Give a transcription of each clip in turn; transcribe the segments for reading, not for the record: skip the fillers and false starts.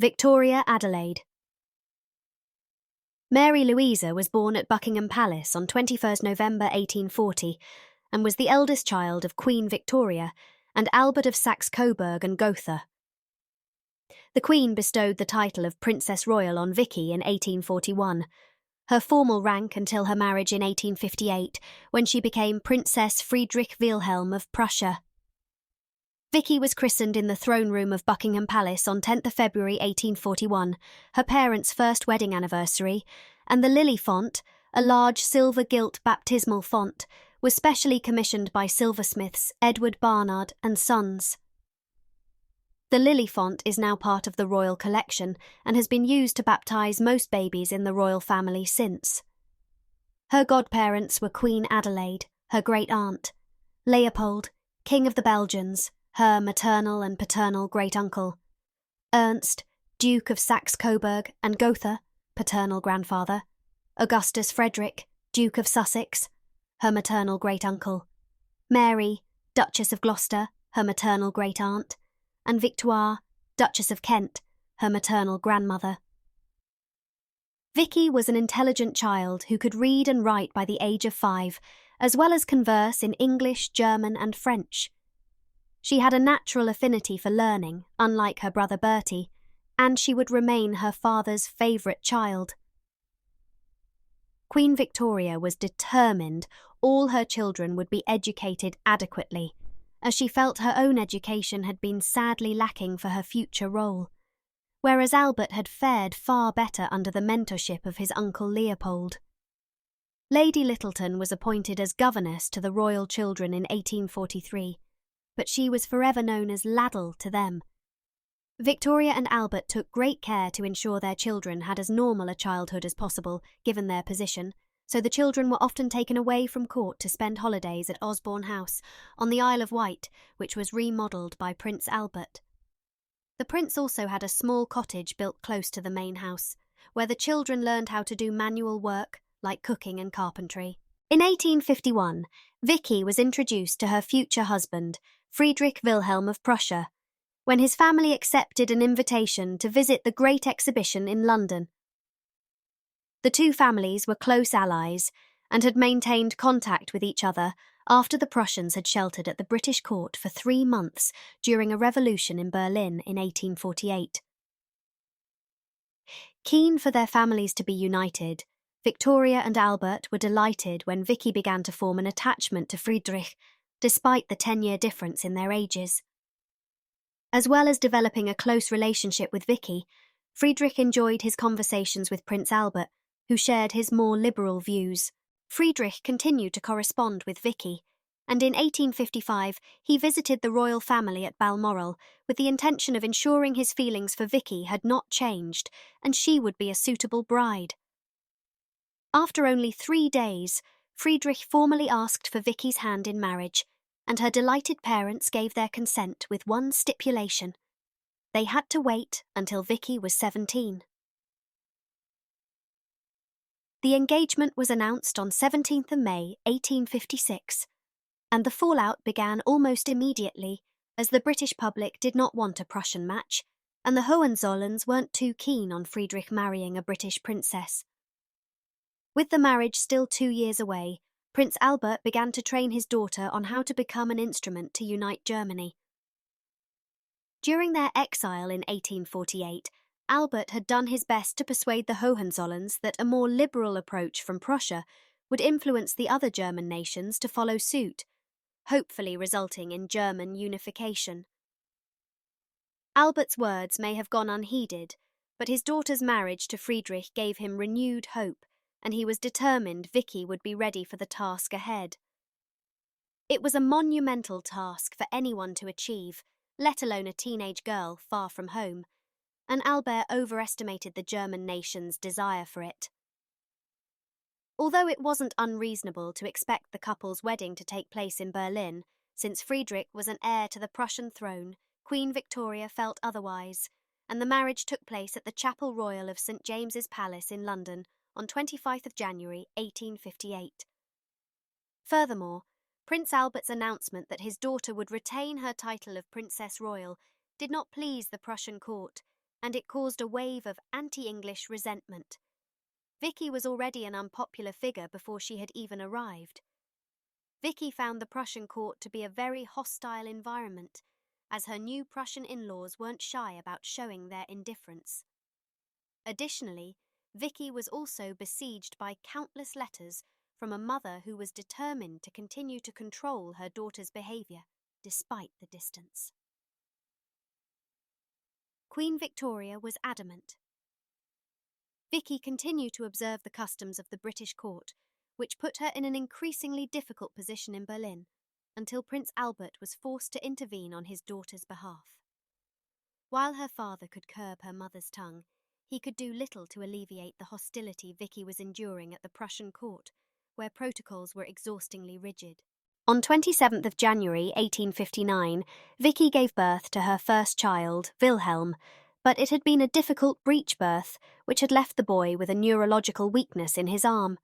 Victoria Adelaide. Mary Louise was born at Buckingham Palace on 21st November 1840 and was the eldest child of Queen Victoria and Albert of Saxe-Coburg and Gotha. The Queen bestowed the title of Princess Royal on Vicky in 1841, her formal rank until her marriage in 1858, when she became Princess Friedrich Wilhelm of Prussia. Vicky was christened in the throne room of Buckingham Palace on 10th of February 1841, her parents' first wedding anniversary, and the lily font, a large silver-gilt baptismal font, was specially commissioned by silversmiths Edward Barnard and Sons. The lily font is now part of the royal collection and has been used to baptise most babies in the royal family since. Her godparents were Queen Adelaide, her great-aunt, Leopold, King of the Belgians, her maternal and paternal great-uncle, Ernst, Duke of Saxe-Coburg and Gotha, paternal grandfather, Augustus Frederick, Duke of Sussex, her maternal great-uncle, Mary, Duchess of Gloucester, her maternal great-aunt, and Victoire, Duchess of Kent, her maternal grandmother. Vicky was an intelligent child who could read and write by the age of 5, as well as converse in English, German and French. She had a natural affinity for learning, unlike her brother Bertie, and she would remain her father's favourite child. Queen Victoria was determined all her children would be educated adequately, as she felt her own education had been sadly lacking for her future role, whereas Albert had fared far better under the mentorship of his uncle Leopold. Lady Littleton was appointed as governess to the royal children in 1843, but she was forever known as Laddle to them. Victoria and Albert took great care to ensure their children had as normal a childhood as possible, given their position, so the children were often taken away from court to spend holidays at Osborne House, on the Isle of Wight, which was remodelled by Prince Albert. The prince also had a small cottage built close to the main house, where the children learned how to do manual work, like cooking and carpentry. In 1851, Vicky was introduced to her future husband, Friedrich Wilhelm of Prussia, when his family accepted an invitation to visit the Great Exhibition in London. The two families were close allies and had maintained contact with each other after the Prussians had sheltered at the British court for 3 months during a revolution in Berlin in 1848. Keen for their families to be united, Victoria and Albert were delighted when Vicky began to form an attachment to Friedrich, despite the 10-year difference in their ages. As well as developing a close relationship with Vicky, Friedrich enjoyed his conversations with Prince Albert, who shared his more liberal views. Friedrich continued to correspond with Vicky, and in 1855 he visited the royal family at Balmoral with the intention of ensuring his feelings for Vicky had not changed and she would be a suitable bride. After only 3 days, Friedrich formally asked for Vicky's hand in marriage, and her delighted parents gave their consent with one stipulation. They had to wait until Vicky was 17. The engagement was announced on 17th of May 1856, and the fallout began almost immediately, as the British public did not want a Prussian match, and the Hohenzollerns weren't too keen on Friedrich marrying a British princess. With the marriage still 2 years away, Prince Albert began to train his daughter on how to become an instrument to unite Germany. During their exile in 1848, Albert had done his best to persuade the Hohenzollerns that a more liberal approach from Prussia would influence the other German nations to follow suit, hopefully resulting in German unification. Albert's words may have gone unheeded, but his daughter's marriage to Friedrich gave him renewed hope, and he was determined Vicky would be ready for the task ahead. It was a monumental task for anyone to achieve, let alone a teenage girl far from home, and Albert overestimated the German nation's desire for it. Although it wasn't unreasonable to expect the couple's wedding to take place in Berlin, since Friedrich was an heir to the Prussian throne, Queen Victoria felt otherwise, and the marriage took place at the Chapel Royal of St James's Palace in London on 25th of January 1858. Furthermore, Prince Albert's announcement that his daughter would retain her title of Princess Royal did not please the Prussian court, and it caused a wave of anti-English resentment. Vicky was already an unpopular figure before she had even arrived. Vicky found the Prussian court to be a very hostile environment, as her new Prussian in-laws weren't shy about showing their indifference. Additionally, Vicky was also besieged by countless letters from a mother who was determined to continue to control her daughter's behaviour, despite the distance. Queen Victoria was adamant. Vicky continued to observe the customs of the British court, which put her in an increasingly difficult position in Berlin, until Prince Albert was forced to intervene on his daughter's behalf. While her father could curb her mother's tongue, he could do little to alleviate the hostility Vicky was enduring at the Prussian court, where protocols were exhaustingly rigid. On 27th of January 1859, Vicky gave birth to her first child, Wilhelm, but it had been a difficult breech birth, which had left the boy with a neurological weakness in his arm.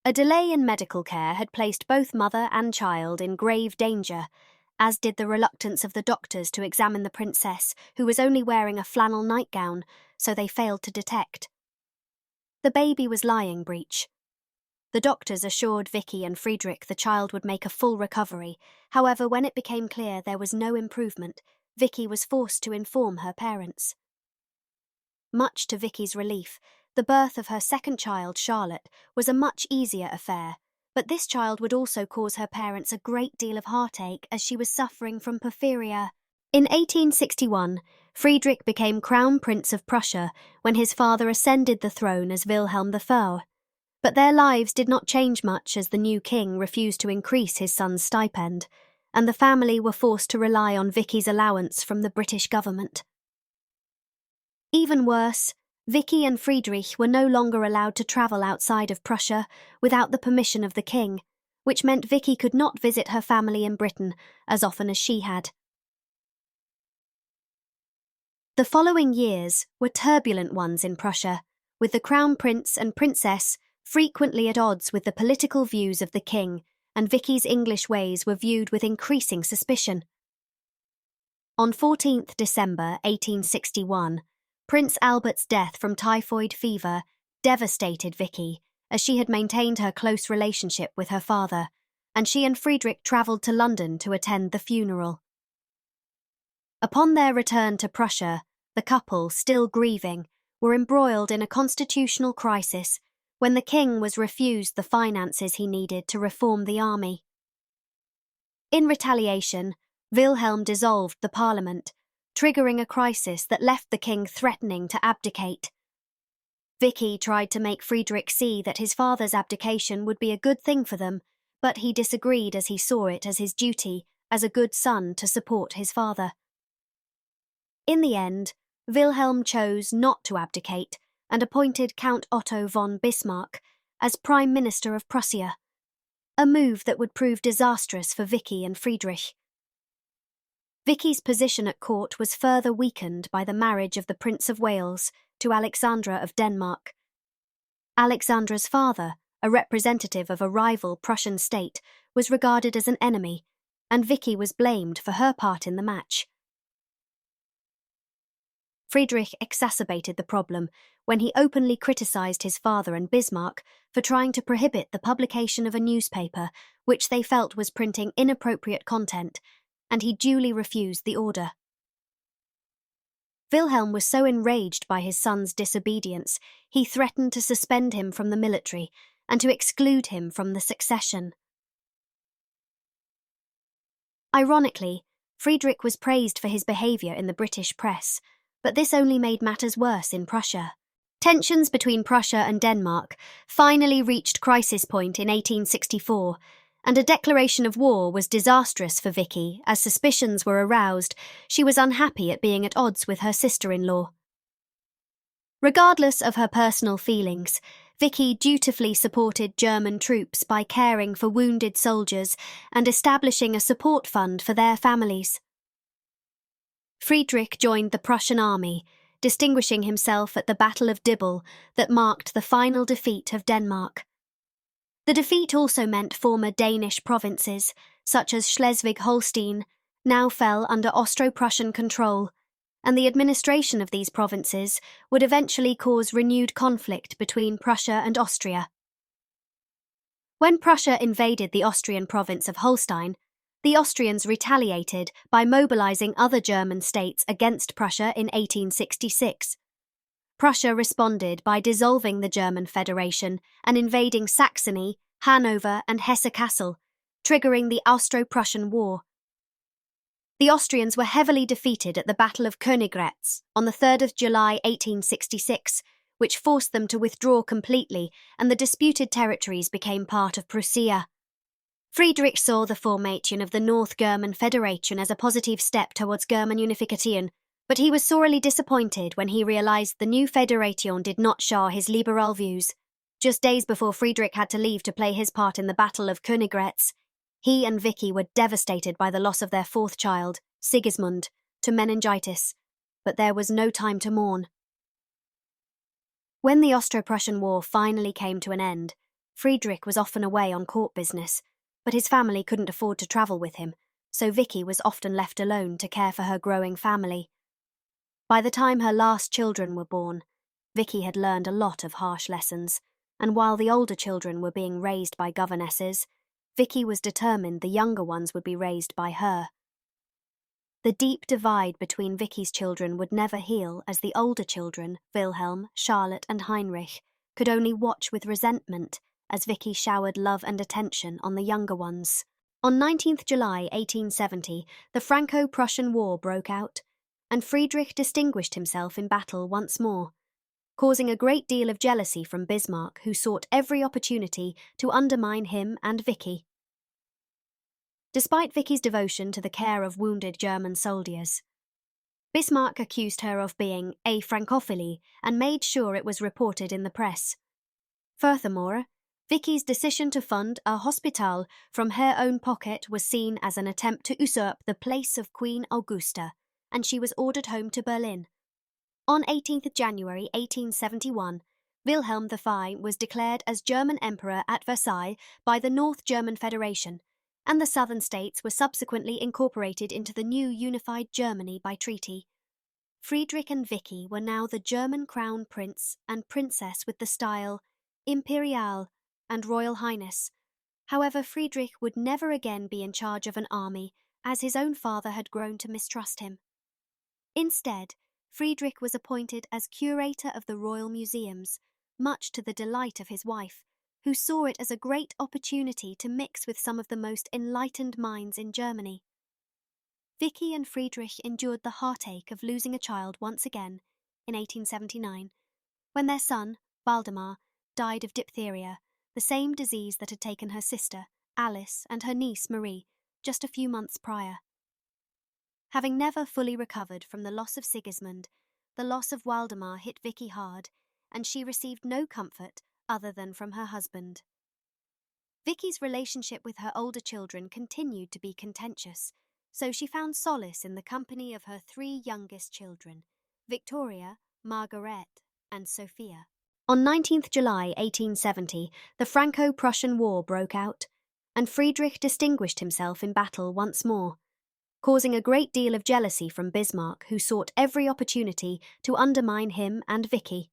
A delay in medical care had placed both mother and child in grave danger, as did the reluctance of the doctors to examine the princess, who was only wearing a flannel nightgown, so they failed to detect. The baby was lying breech. The doctors assured Vicky and Friedrich the child would make a full recovery. However, when it became clear there was no improvement, Vicky was forced to inform her parents. Much to Vicky's relief, the birth of her second child, Charlotte, was a much easier affair, but this child would also cause her parents a great deal of heartache as she was suffering from porphyria. In 1861, Friedrich became Crown Prince of Prussia when his father ascended the throne as Wilhelm IV. But their lives did not change much as the new king refused to increase his son's stipend, and the family were forced to rely on Vicky's allowance from the British government. Even worse, Vicky and Friedrich were no longer allowed to travel outside of Prussia without the permission of the king, which meant Vicky could not visit her family in Britain as often as she had. The following years were turbulent ones in Prussia, with the Crown Prince and Princess frequently at odds with the political views of the king, and Vicky's English ways were viewed with increasing suspicion. On 14th December 1861, Prince Albert's death from typhoid fever devastated Vicky, as she had maintained her close relationship with her father, and she and Friedrich travelled to London to attend the funeral. Upon their return to Prussia, the couple, still grieving, were embroiled in a constitutional crisis when the king was refused the finances he needed to reform the army. In retaliation, Wilhelm dissolved the parliament, triggering a crisis that left the king threatening to abdicate. Vicky tried to make Friedrich see that his father's abdication would be a good thing for them, but he disagreed as he saw it as his duty, as a good son, to support his father. In the end, Wilhelm chose not to abdicate and appointed Count Otto von Bismarck as Prime Minister of Prussia, a move that would prove disastrous for Vicky and Friedrich. Vicky's position at court was further weakened by the marriage of the Prince of Wales to Alexandra of Denmark. Alexandra's father, a representative of a rival Prussian state, was regarded as an enemy, and Vicky was blamed for her part in the match. Friedrich exacerbated the problem when he openly criticised his father and Bismarck for trying to prohibit the publication of a newspaper which they felt was printing inappropriate content, and he duly refused the order. Wilhelm was so enraged by his son's disobedience, he threatened to suspend him from the military and to exclude him from the succession. Ironically, Friedrich was praised for his behaviour in the British press, but this only made matters worse in Prussia. Tensions between Prussia and Denmark finally reached crisis point in 1864, and a declaration of war was disastrous for Vicky as suspicions were aroused. She was unhappy at being at odds with her sister-in-law. Regardless of her personal feelings, Vicky dutifully supported German troops by caring for wounded soldiers and establishing a support fund for their families. Friedrich joined the Prussian army, distinguishing himself at the Battle of Dibble that marked the final defeat of Denmark. The defeat also meant former Danish provinces, such as Schleswig-Holstein, now fell under Austro-Prussian control, and the administration of these provinces would eventually cause renewed conflict between Prussia and Austria. When Prussia invaded the Austrian province of Holstein, the Austrians retaliated by mobilizing other German states against Prussia in 1866. Prussia responded by dissolving the German Federation and invading Saxony, Hanover, and Hesse-Kassel, triggering the Austro-Prussian War. The Austrians were heavily defeated at the Battle of Königgrätz on the 3rd of July 1866, which forced them to withdraw completely, and the disputed territories became part of Prussia. Friedrich saw the formation of the North German Federation as a positive step towards German unification, but he was sorely disappointed when he realized the new federation did not share his liberal views. Just days before Friedrich had to leave to play his part in the Battle of Königgrätz, he and Vicky were devastated by the loss of their fourth child, Sigismund, to meningitis, but there was no time to mourn. When the Austro-Prussian War finally came to an end, Friedrich was often away on court business, but his family couldn't afford to travel with him, so Vicky was often left alone to care for her growing family. By the time her last children were born, Vicky had learned a lot of harsh lessons, and while the older children were being raised by governesses, Vicky was determined the younger ones would be raised by her. The deep divide between Vicky's children would never heal, as the older children, Wilhelm, Charlotte and Heinrich, could only watch with resentment as Vicky showered love and attention on the younger ones. On 19th July 1870, the Franco-Prussian War broke out, and Friedrich distinguished himself in battle once more, causing a great deal of jealousy from Bismarck, who sought every opportunity to undermine him and Vicky. Despite Vicky's devotion to the care of wounded German soldiers, Bismarck accused her of being a Francophile and made sure it was reported in the press. Furthermore, Vicky's decision to fund a hospital from her own pocket was seen as an attempt to usurp the place of Queen Augusta, and she was ordered home to Berlin. On 18th January 1871, Wilhelm I was declared as German Emperor at Versailles by the North German Federation, and the southern states were subsequently incorporated into the new unified Germany by treaty. Friedrich and Vicky were now the German crown prince and princess with the style Imperial and Royal Highness. However, Friedrich would never again be in charge of an army, as his own father had grown to mistrust him. Instead, Friedrich was appointed as curator of the royal museums, much to the delight of his wife, who saw it as a great opportunity to mix with some of the most enlightened minds in Germany. Vicky and Friedrich endured the heartache of losing a child once again in 1879, when their son, Waldemar, died of diphtheria, the same disease that had taken her sister, Alice, and her niece, Marie, just a few months prior. Having never fully recovered from the loss of Sigismund, the loss of Waldemar hit Vicky hard, and she received no comfort other than from her husband. Vicky's relationship with her older children continued to be contentious, so she found solace in the company of her three youngest children, Victoria, Margaret, and Sophia. On 19th July 1870, the Franco-Prussian War broke out, and Friedrich distinguished himself in battle once more, causing a great deal of jealousy from Bismarck, who sought every opportunity to undermine him and Vicky.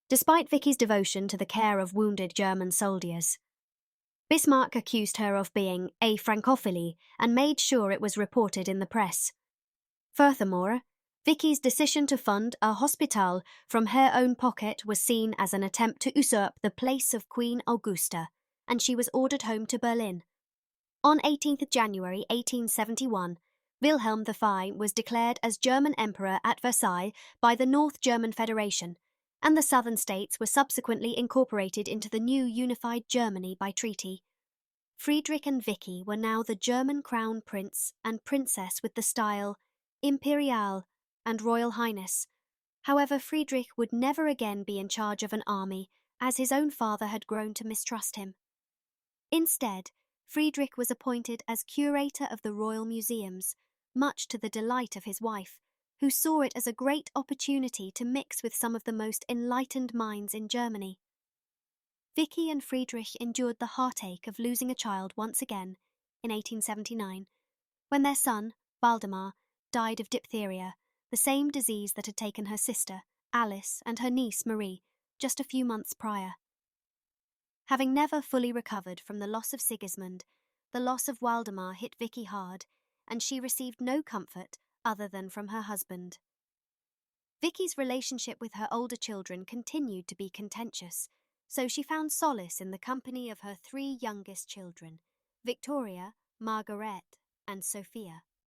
Despite Vicky's devotion to the care of wounded German soldiers, Bismarck accused her of being a Francophile and made sure it was reported in the press. Furthermore, Vicky's decision to fund a hospital from her own pocket was seen as an attempt to usurp the place of Queen Augusta, and she was ordered home to Berlin. On 18th January 1871, Wilhelm I was declared as German Emperor at Versailles by the North German Federation, and the southern states were subsequently incorporated into the new unified Germany by treaty. Friedrich and Vicky were now the German crown prince and princess with the style Imperial and Royal Highness. However, Friedrich would never again be in charge of an army, as his own father had grown to mistrust him. Instead, Friedrich was appointed as curator of the royal museums, much to the delight of his wife, who saw it as a great opportunity to mix with some of the most enlightened minds in Germany. Vicky and Friedrich endured the heartache of losing a child once again in 1879, when their son, Waldemar, died of diphtheria, the same disease that had taken her sister, Alice, and her niece, Marie, just a few months prior. Having never fully recovered from the loss of Sigismund, the loss of Waldemar hit Vicky hard, and she received no comfort other than from her husband. Vicky's relationship with her older children continued to be contentious, so she found solace in the company of her three youngest children, Victoria, Margaret, and Sophia.